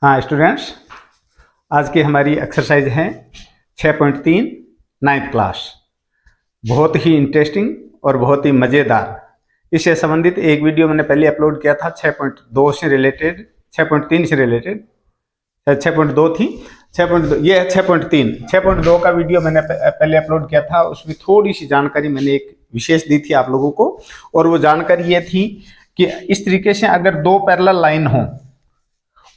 हाँ स्टूडेंट्स, आज की हमारी एक्सरसाइज है 6.3 9th क्लास। बहुत ही इंटरेस्टिंग और बहुत ही मज़ेदार। इससे संबंधित एक वीडियो मैंने पहले अपलोड किया था 6.2 से रिलेटेड, 6.3 से रिलेटेड, 6.2 थी, 6.2 ये है 6.3। 6.2 का वीडियो मैंने पहले अपलोड किया था। उसमें थोड़ी सी जानकारी मैंने एक विशेष दी थी आप लोगों को, और वो जानकारी ये थी कि इस तरीके से अगर दो पैरेलल लाइन हो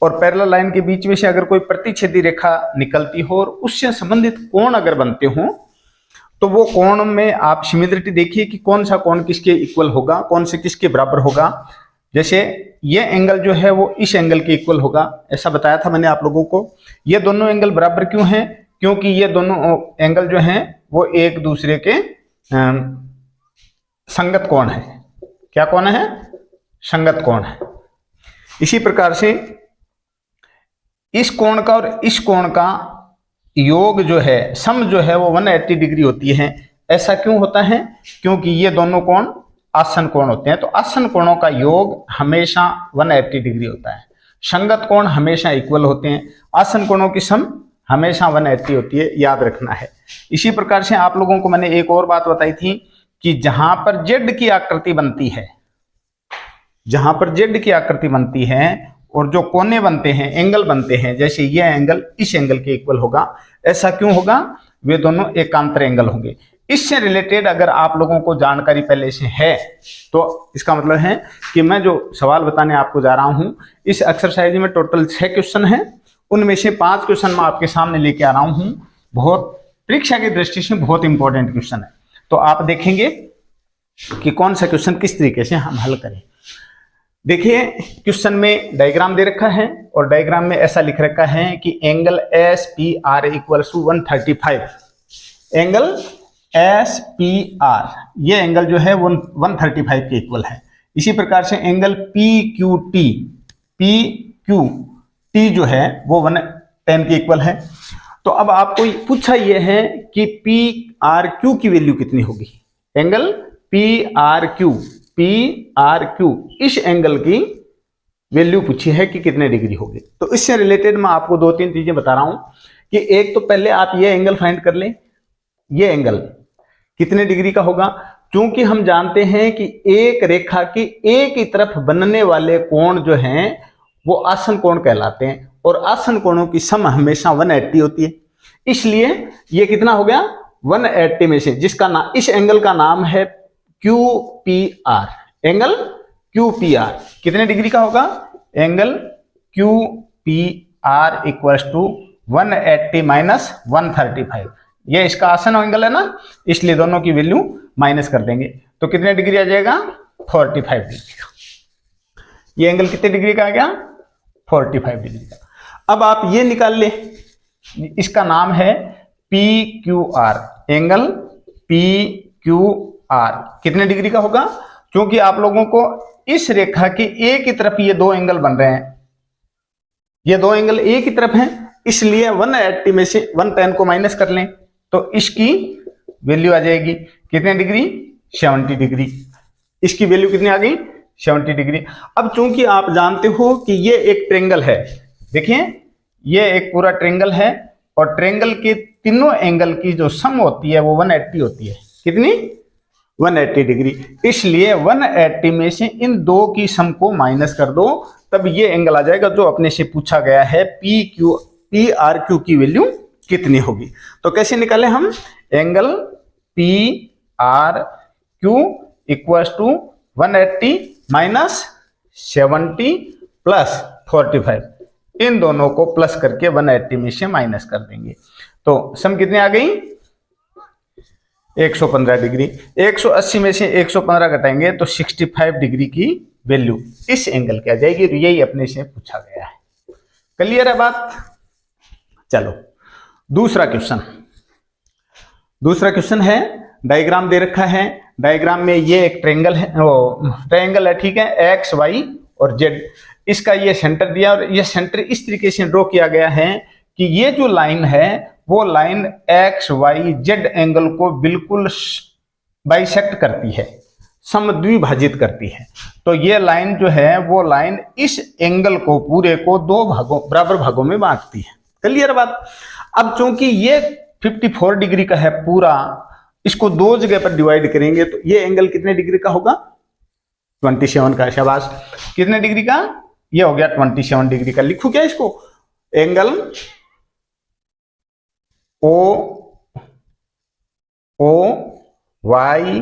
और पैरेलल लाइन के बीच में से अगर कोई प्रतिच्छेदी रेखा निकलती हो और उससे संबंधित कोण अगर बनते हो तो वो कोण में आप सिमिलरिटी देखिए कि कौन सा कोण किसके इक्वल होगा, कौन से किसके बराबर होगा। जैसे ये एंगल जो है वो इस एंगल के इक्वल होगा, ऐसा बताया था मैंने आप लोगों को। ये दोनों एंगल बराबर क्यों हैं? क्योंकि ये दोनों एंगल जो हैं वो एक दूसरे के संगत कोण है। क्या कोण है? संगत कोण है। इसी प्रकार से इस कोण का और इस कोण का योग जो है, सम जो है वो 180 डिग्री होती है। ऐसा क्यों होता है? क्योंकि ये दोनों कोण आसन कोण होते हैं। तो आसन कोणों का योग हमेशा 180 डिग्री होता है। संगत कोण हमेशा इक्वल होते हैं। आसन कोणों की सम हमेशा 180 होती है, याद रखना है। इसी प्रकार से आप लोगों को मैंने एक और बात बताई थी कि जहां पर जेड की आकृति बनती है, जहां पर जेड की आकृति बनती है और जो कोने बनते हैं, एंगल बनते हैं, जैसे ये एंगल इस एंगल के इक्वल होगा। ऐसा क्यों होगा? वे दोनों एकांतर एंगल होंगे। इससे रिलेटेड अगर आप लोगों को जानकारी पहले से है तो इसका मतलब है कि मैं जो सवाल बताने आपको जा रहा हूं, इस एक्सरसाइज में टोटल 6 क्वेश्चन हैं। उनमें से 5 क्वेश्चन मैं आपके सामने लेके आ रहा हूं। बहुत परीक्षा की दृष्टि से बहुत इंपॉर्टेंट क्वेश्चन है। तो आप देखेंगे कि कौन सा क्वेश्चन किस तरीके से हम हल करें। देखिए, क्वेश्चन में डायग्राम दे रखा है और डायग्राम में ऐसा लिख रखा है कि angle S P R equals to 135। Angle S P R, ये एंगल जो है वो 135 के इक्वल है। इसी प्रकार से एंगल पी क्यू टी जो है वो 110 के इक्वल है। तो अब आपको पूछा ये है कि पी आर क्यू की वैल्यू कितनी होगी। एंगल पी आर क्यू इस एंगल की वैल्यू पूछी है कि कितने डिग्री होगी। तो इससे रिलेटेड मैं आपको 2-3 चीजें बता रहा हूं कि एक तो पहले आप ये एंगल फाइंड कर लें, ये एंगल कितने डिग्री का होगा। क्योंकि हम जानते हैं कि एक रेखा की एक ही तरफ बनने वाले कोण जो हैं वो आसन कोण कहलाते हैं और आसन कोणों की सम हमेशा 180 होती है। इसलिए ये कितना हो गया? 180 में से जिसका नाम, इस एंगल का नाम है QPR। एंगल QPR कितने डिग्री का होगा? Angle QPR equals to 180 minus 135। ये इसका आसन एंगल है ना, इसलिए दोनों की वैल्यू माइनस कर देंगे। तो कितने डिग्री आ जाएगा? 45 डिग्री का। ये एंगल कितने डिग्री का आ गया? 45 डिग्री का। अब आप ये निकाल ले, इसका नाम है PQR। एंगल PQR कितने डिग्री का होगा? क्योंकि आप लोगों को इस रेखा की एक ही तरफ ये दो एंगल बन रहे हैं, ये दो एंगल एक ही तरफ हैं, इसलिए 180 में से 110 को माइनस कर लें तो इसकी वैल्यू आ जाएगी कितने डिग्री? 70 डिग्री। इसकी वैल्यू कितनी आ गई? 70 डिग्री। अब चूंकि आप जानते हो कि ये एक ट्रेंगल है, देखिए ये एक पूरा ट्रेंगल है और ट्रेंगल के तीनों एंगल की जो सम होती है वो 180 होती है। कितनी? 180 डिग्री। इसलिए 180 में से इन दो की सम को माइनस कर दो, तब ये एंगल आ जाएगा जो अपने से पूछा गया है, पी आर क्यू की वैल्यू कितनी होगी। तो कैसे निकाले हम? Angle P R Q equals to 180 minus 70 plus 45, इन दोनों को प्लस करके 180 में से माइनस कर देंगे। तो सम कितनी आ गई? 115 डिग्री। 180 में से 115 घटाएंगे तो 65 डिग्री की वैल्यू इस एंगल की आ जाएगी। तो यही अपने से पूछा गया है। क्लियर है बात? चलो दूसरा क्वेश्चन है, डायग्राम दे रखा है। डायग्राम में ये एक ट्रायंगल है, ठीक है, एक्स वाई और जेड। इसका ये सेंटर दिया और ये सेंटर इस तरीके से ड्रॉ किया गया है कि ये जो लाइन है वो line X Y Z angle को बिल्कुल बाइसेक्ट करती है। समद्विभाजित करती है। तो ये लाइन जो है वो लाइन इस एंगल को पूरे को दो भागों बराबर भागों में बांटती है। क्लियर बात। अब चूंकि ये 54 डिग्री का है पूरा, इसको दो जगह पर डिवाइड करेंगे तो ये एंगल कितने डिग्री का होगा? 27 का। शाबाश। कितने डिग्री का? ये हो गया 27 डिग्री का। लिखूं क्या इसको? Angle OY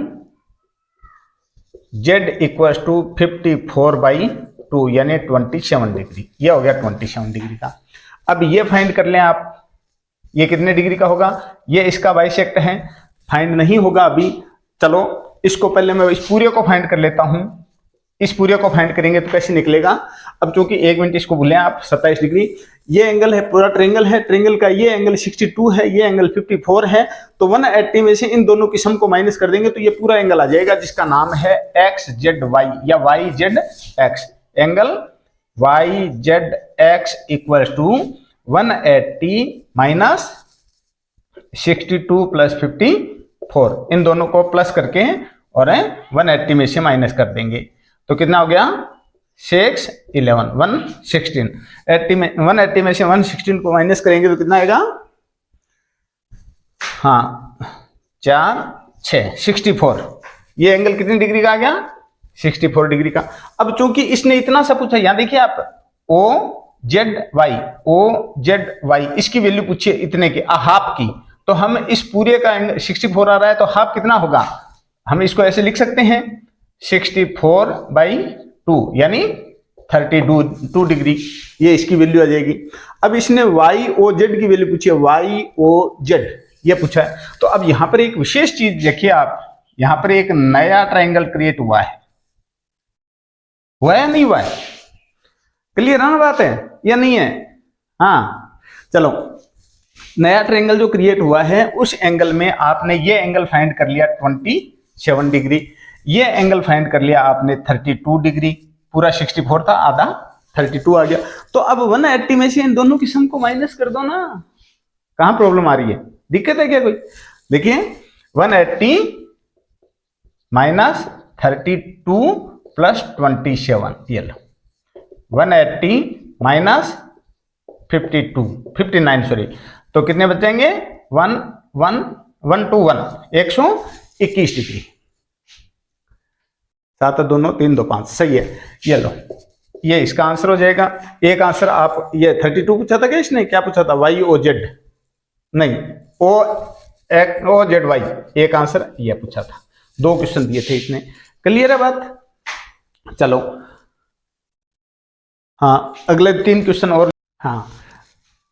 Z equal to 54/2 यानी 27 डिग्री। ये हो गया 27 डिग्री का। अब ये फाइंड कर लें आप, ये कितने डिग्री का होगा? ये इसका बाइसेक्ट है, फाइंड नहीं होगा अभी। चलो इसको पहले मैं इस पूरे को फाइंड कर लेता हूं। इस पूरे को फाइंड करेंगे तो कैसे निकलेगा? अब चूंकि 1 मिनट इसको भूलें आप, 27 डिग्री ये एंगल है, पूरा ट्रायंगल है, ट्रायंगल का ये एंगल 62 है, ये एंगल 54 है। तो 180 में से इन दोनों की सम को माइनस कर देंगे तो ये पूरा एंगल आ जाएगा जिसका नाम है XZY या YZX। Angle YZX equal to 180 minus 62 plus 54, इन दोनों को प्लस करके और 180 में से माइनस कर देंगे तो कितना हो गया? 611 116। 180 में से 116 को माइनस करेंगे तो कितना आएगा? हाँ 4 6 64। ये एंगल कितनी डिग्री का आ गया? 64 डिग्री का। अब चूंकि इसने इतना सा पूछा, यहां देखिए आप OZY इसकी वैल्यू पूछिए इतने की, हाफ की। तो हम इस पूरे का एंगल 64 आ रहा है तो हाफ कितना होगा? हम इसको ऐसे लिख सकते हैं 64/2 यानी 32 डिग्री। ये इसकी वैल्यू आ जाएगी। अब इसने YOZ की वैल्यू पूछी है, YOZ ये पूछा है। तो अब यहां पर एक विशेष चीज देखिए आप, यहां पर एक नया ट्रायंगल क्रिएट हुआ है या नहीं हुआ है? क्लियर है ना बात है या नहीं है? हाँ चलो, नया ट्रायंगल जो क्रिएट हुआ है उस एंगल में आपने ये एंगल फाइंड कर लिया 27 डिग्री, ये एंगल फाइंड कर लिया आपने 32 डिग्री। पूरा 64 था, आधा 32 आ गया। तो अब 180 में से इन दोनों की सम को माइनस कर दो ना। कहां प्रॉब्लम आ रही है? दिक्कत है क्या कोई? देखिए 180 माइनस 32 प्लस 27, ये लो 180 माइनस 59 सॉरी, तो कितने बचेंगे? 121 डिग्री। 7 2 9 3 2 5 सही है। ये लो, ये इसका आंसर हो जाएगा। एक आंसर आप, ये 32 पूछा था क्या इसने? क्या पूछा था? YOZ नहीं, OZY। एक आंसर ये पूछा था। 2 क्वेश्चन दिए थे इसने। क्लियर है बात? चलो हाँ, अगले 3 क्वेश्चन और। हाँ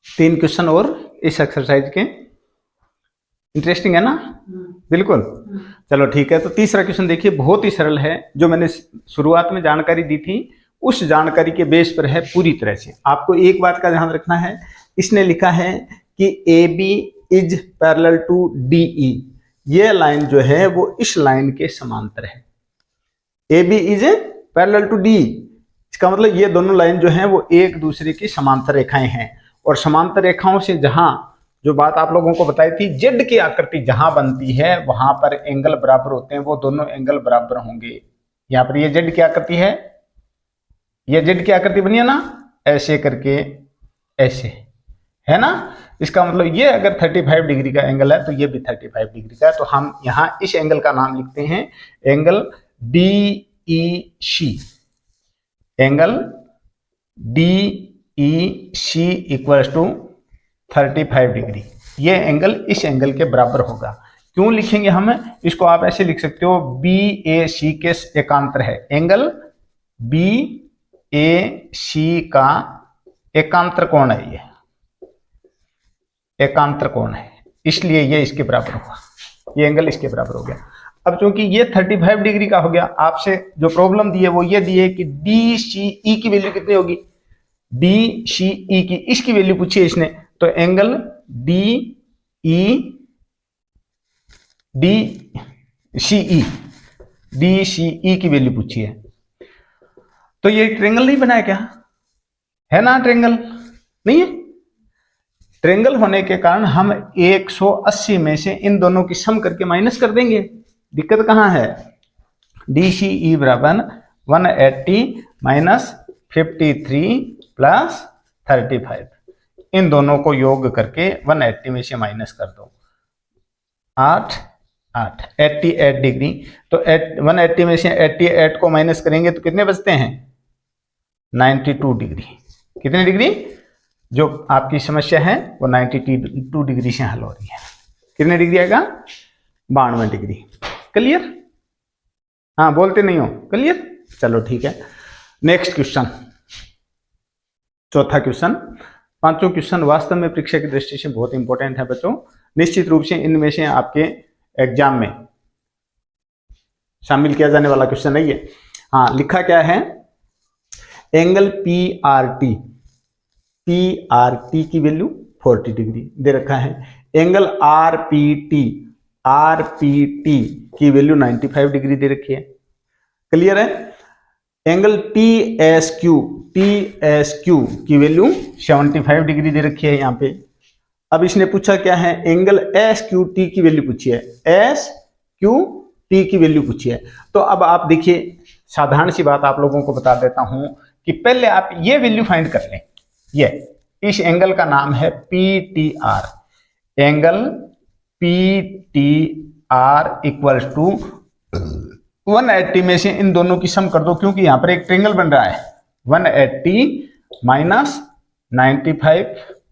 3 क्वेश्चन और इस एक्सरसाइज के। इंटरेस्टिंग है ना? बिल्कुल। चलो ठीक है, तो तीसरा क्वेश्चन देखिए, बहुत ही सरल है। जो मैंने शुरुआत में जानकारी दी थी उस जानकारी के बेस पर है पूरी तरह से। आपको एक बात का ध्यान रखना है, इसने लिखा है कि AB is parallel to DE। ये लाइन जो है वो इस लाइन के समांतर है। AB is parallel to DE, इसका मतलब ये दोनों लाइन जो हैं वो एक दूसरे की समांतर रेखाएं हैं। और समांतर रेखाओं से जहां, जो बात आप लोगों को बताई थी, जेड की आकृति जहां बनती है वहां पर एंगल बराबर होते हैं, वो दोनों एंगल बराबर होंगे। यहाँ पर ये जेड की आकृति है, ये जेड की आकृति बनी है ना, ऐसे करके ऐसे, है ना। इसका मतलब ये अगर 35 डिग्री का एंगल है तो ये भी 35 डिग्री का है। तो हम यहाँ इस एंगल का नाम लिखते हैं angle DEC। Angle DEC equal to 35 degree. ये एंगल इस एंगल के बराबर होगा। क्यों लिखेंगे हम इसको? आप ऐसे लिख सकते हो BAC के एकांतर है। एंगल BAC का एकांतर कोण है, ये एकांतर कोण है, इसलिए ये इसके बराबर होगा। ये एंगल इसके बराबर हो गया। अब चूंकि ये 35 डिग्री का हो गया, आपसे जो प्रॉब्लम दी है वो ये दी है कि DCE की वैल्यू कितनी होगी? DCE की, इसकी वैल्यू पूछी है इसने। तो एंगल DCE की वैल्यू पूछी है। तो ये ट्रायंगल नहीं बनाया क्या? है ना, ट्रायंगल नहीं है। ट्रायंगल होने के कारण हम 180 में से इन दोनों की सम करके माइनस कर देंगे। दिक्कत कहां है? DCE बराबर 180 माइनस 53 प्लस 35। इन दोनों को योग करके 180 में से माइनस कर दो, 8 8 88 डिग्री। तो 180 में से 88 को माइनस करेंगे तो कितने बचते हैं? 92 डिग्री। कितने डिग्री? जो आपकी समस्या है वो 92 डिग्री से हल हो रही है। कितने डिग्री आएगा? 92 डिग्री। क्लियर? हाँ, बोलते नहीं हो। क्लियर? चलो ठीक है। नेक्स्ट क्वेश्चन, चौथा क्वेश्चन। पांचों क्वेश्चन वास्तव में परीक्षा की दृष्टि से बहुत इंपॉर्टेंट है बच्चों। निश्चित रूप से इनमें से आपके एग्जाम में शामिल किया जाने वाला क्वेश्चन है ये। हाँ, लिखा क्या है? एंगल PRT की वैल्यू 40 डिग्री दे रखा है। एंगल RPT की वैल्यू 95 डिग्री दे रखी है। क्लियर है? एंगल TSQ की वैल्यू 75 डिग्री दे रखी है यहाँ पे। अब इसने पूछा क्या है? एंगल SQT की वैल्यू पूछी है। SQT की वैल्यू पूछी है। तो अब आप देखिए, साधारण सी बात आप लोगों को बता देता हूं कि पहले आप ये वैल्यू फाइंड कर लें। ये इस एंगल का नाम है PTR। Angle PTR equals to 180 में से इन दोनों की सम कर दो, क्योंकि यहां पर एक ट्रायंगल बन रहा है। 180 माइनस 95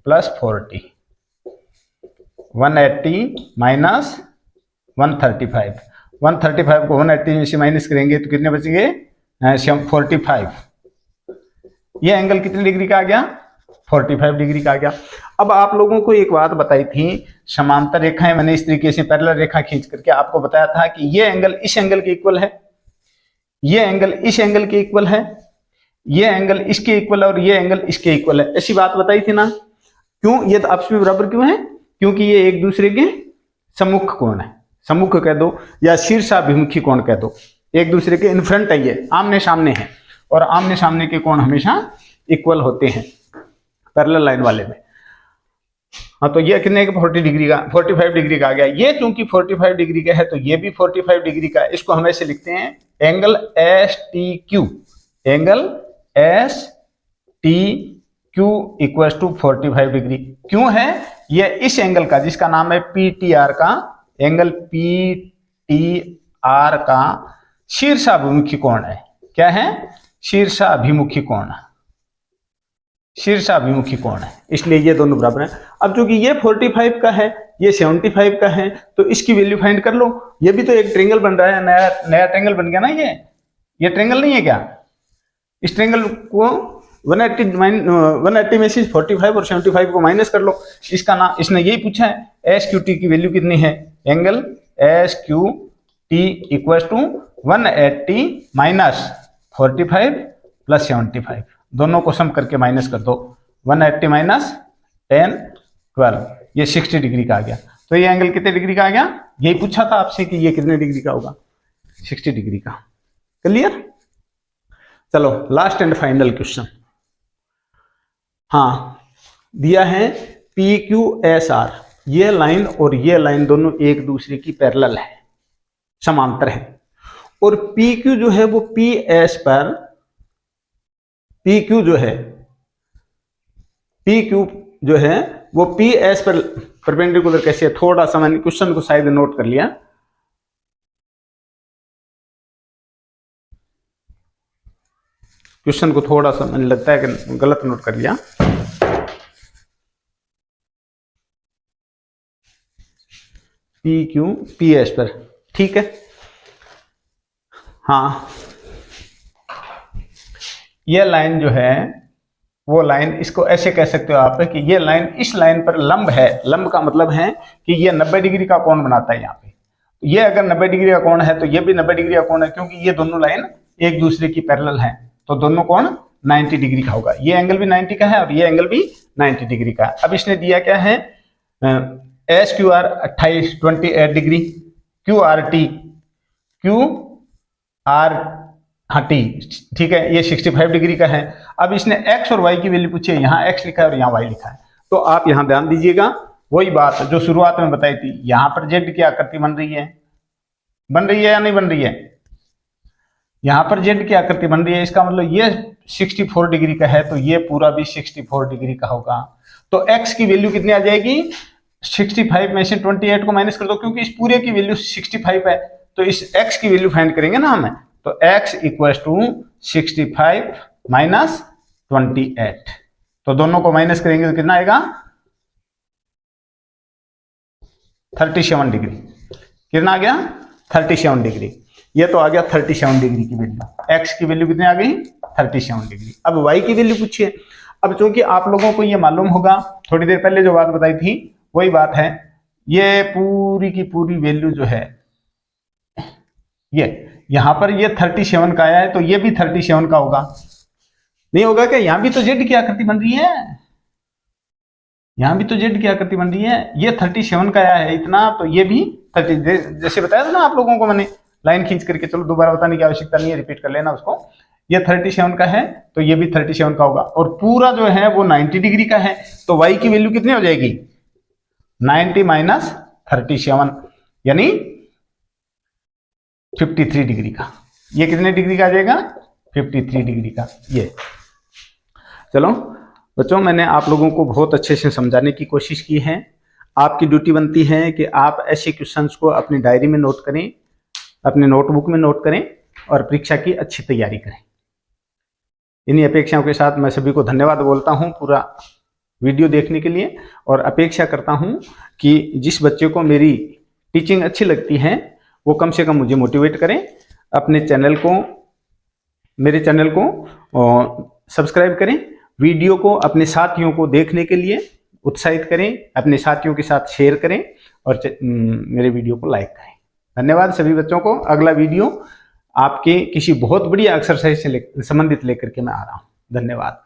प्लस 40, 180 माइनस 135 को 180 में से माइनस करेंगे तो कितने बचेंगे? 45। ये एंगल कितने डिग्री का आ गया? 45 डिग्री का आ गया। अब आप लोगों को एक बात बताई थी, समांतर रेखाएं मैंने इस तरीके से पैरेलल रेखा खींच करके आपको बताया था कि ये एंगल इस एंगल के इक्वल है, ये एंगल इस एंगल के इक्वल है, ये एंगल इसके इक्वल है और ये एंगल इसके इक्वल है। ऐसी बात बताई थी ना? क्यों? ये तो आपस में बराबर क्यों है? क्योंकि ये एक दूसरे के सम्मुख कोण है। सम्मुख कह दो या शीर्षाभिमुखी कोण कह दो, एक दूसरे के इन फ्रंट है, ये आमने सामने है। और आमने सामने के कोण हमेशा इक्वल होते हैं पैरेलल लाइन वाले में। हाँ, तो ये कितने का? 40 डिग्री का, 45 डिग्री का आ गया। ये चूंकि 45 डिग्री का है तो ये भी 45 डिग्री का है। इसको हम ऐसे लिखते हैं angle STQ। Angle STQ equal to 45 degree. क्यों है? ये इस एंगल का, जिसका नाम है PTR का, एंगल PTR का शीर्षाभिमुखी कोण है। क्या है? शीर्षाभिमुखी कोण। शीर्षाभिमुखी कोण है, इसलिए ये दोनों बराबर हैं। अब चूंकि ये 45 का है, ये 75 का है, तो इसकी वैल्यू फाइंड कर लो। ये भी तो एक ट्रायंगल बन रहा है, नया ट्रायंगल बन गया ना। ये ट्रायंगल नहीं है क्या? इस ट्रायंगल को 180 में से 45 और 75 को माइनस कर लो। इसका नाम, इसने यही पूछा है SQT की वैल्यू कितनी है। Angle SQT equal to 180 minus 45 plus 75, दोनों को सम करके माइनस कर दो। 180 माइनस 10 12, ये 60 डिग्री का आ गया। तो ये एंगल कितने डिग्री का आ गया? यही पूछा था आपसे कि ये कितने डिग्री का होगा? 60 डिग्री का। क्लियर? चलो लास्ट एंड फाइनल क्वेश्चन। हाँ, दिया है PQSR। ये लाइन और ये लाइन दोनों एक दूसरे की पैरेलल है, समांतर है। और PQ जो है वो PS पर, PQ जो है वो PS पर परपेंडिकुलर कैसे है? थोड़ा सा मैंने क्वेश्चन को शायद नोट कर लिया। क्वेश्चन को थोड़ा सा मैंने लगता है कि गलत नोट कर लिया। PQ PS पर, ठीक है। हाँ, ये लाइन जो है वो लाइन, इसको ऐसे कह सकते हो आप कि ये लाइन इस लाइन पर लंब है। लंब का मतलब है कि ये 90 डिग्री का कोण बनाता है यहाँ पे। ये अगर 90 डिग्री का कोण है तो ये भी 90 डिग्री का कोण है, क्योंकि ये दोनों लाइन एक दूसरे की पैरेलल हैं, तो दोनों कोण 90 डिग्री का होगा। ये एंगल भी 90 का है और ये एंगल भी 90 डिग्री का है। अब इसने दिया क्या है? SQR 28 डिग्री, QRT हाँ T, ठीक है, ये 65 डिग्री का है। अब इसने x और y की वैल्यू पूछी है। यहाँ x लिखा है और यहाँ y लिखा है। तो आप यहाँ ध्यान दीजिएगा, वही बात जो शुरुआत में बताई थी। यहाँ पर z की आकृति बन रही है या नहीं बन रही है? यहाँ पर जेड की आकृति बन रही है, इसका मतलब ये 64 डिग्री का है, तो ये पूरा भी 64 डिग्री का होगा। तो x की वैल्यू कितनी आ जाएगी, 65 में से 28 को माइनस कर दो, क्योंकि इस पूरे की वैल्यू 65 है, तो इस x की वैल्यू फाइंड करेंगे ना हमें, तो x इक्वल्स टू 65 माइनस 28, तो दोनों को माइनस करेंगे तो कितना आएगा, 37 डिग्री। कितना आ गया, 37 डिग्री। ये तो आ गया 37 डिग्री की वैल्यू। x की वैल्यू कितनी आ गई, 37 डिग्री। अब y की वैल्यू पूछिए। अब चूंकि आप लोगों को ये मालूम होगा, थोड़ी देर पहले जो बात बताई थी वही बात है, ये पूरी की पूरी वैल्यू जो है, ये यहां पर ये 37 का आया है, तो ये भी 37 का होगा, नहीं होगा क्या? यहां भी तो z की आकृति बन रही है, यहां भी तो z की आकृति बन रही है, ये 37 का आया है इतना, तो ये भी 30, जैसे बताया था ना आप लोगों को मैंने लाइन खींच करके, चलो दोबारा बताने की आवश्यकता नहीं है, रिपीट कर लेना उसको। ये 37 का है, तो ये भी 37 का होगा, और पूरा जो है वो 90 डिग्री का है, तो y की वैल्यू कितनी हो जाएगी, 90 माइनस 37 यानी 53 डिग्री का। ये कितने डिग्री का आ जाएगा, 53 डिग्री का। ये चलो बच्चों, मैंने आप लोगों को बहुत अच्छे से समझाने की कोशिश की है। आपकी ड्यूटी बनती है कि आप ऐसे क्वेश्चंस को अपनी डायरी में नोट करें, अपने नोटबुक में नोट करें और परीक्षा की अच्छी तैयारी करें। इन्हीं अपेक्षाओं के साथ मैं सभी को धन्यवाद बोलता हूं पूरा वीडियो देखने के लिए, और अपेक्षा करता हूं कि जिस बच्चे को मेरी टीचिंग अच्छी लगती है वो कम से कम मुझे मोटिवेट करें, अपने चैनल को, मेरे चैनल को सब्सक्राइब करें, वीडियो को अपने साथियों को देखने के लिए उत्साहित करें, अपने साथियों के साथ शेयर करें और मेरे वीडियो को लाइक करें। धन्यवाद सभी बच्चों को। अगला वीडियो आपके किसी बहुत बड़ी एक्सरसाइज से संबंधित लेकर के मैं आ रहा हूँ। धन्यवाद।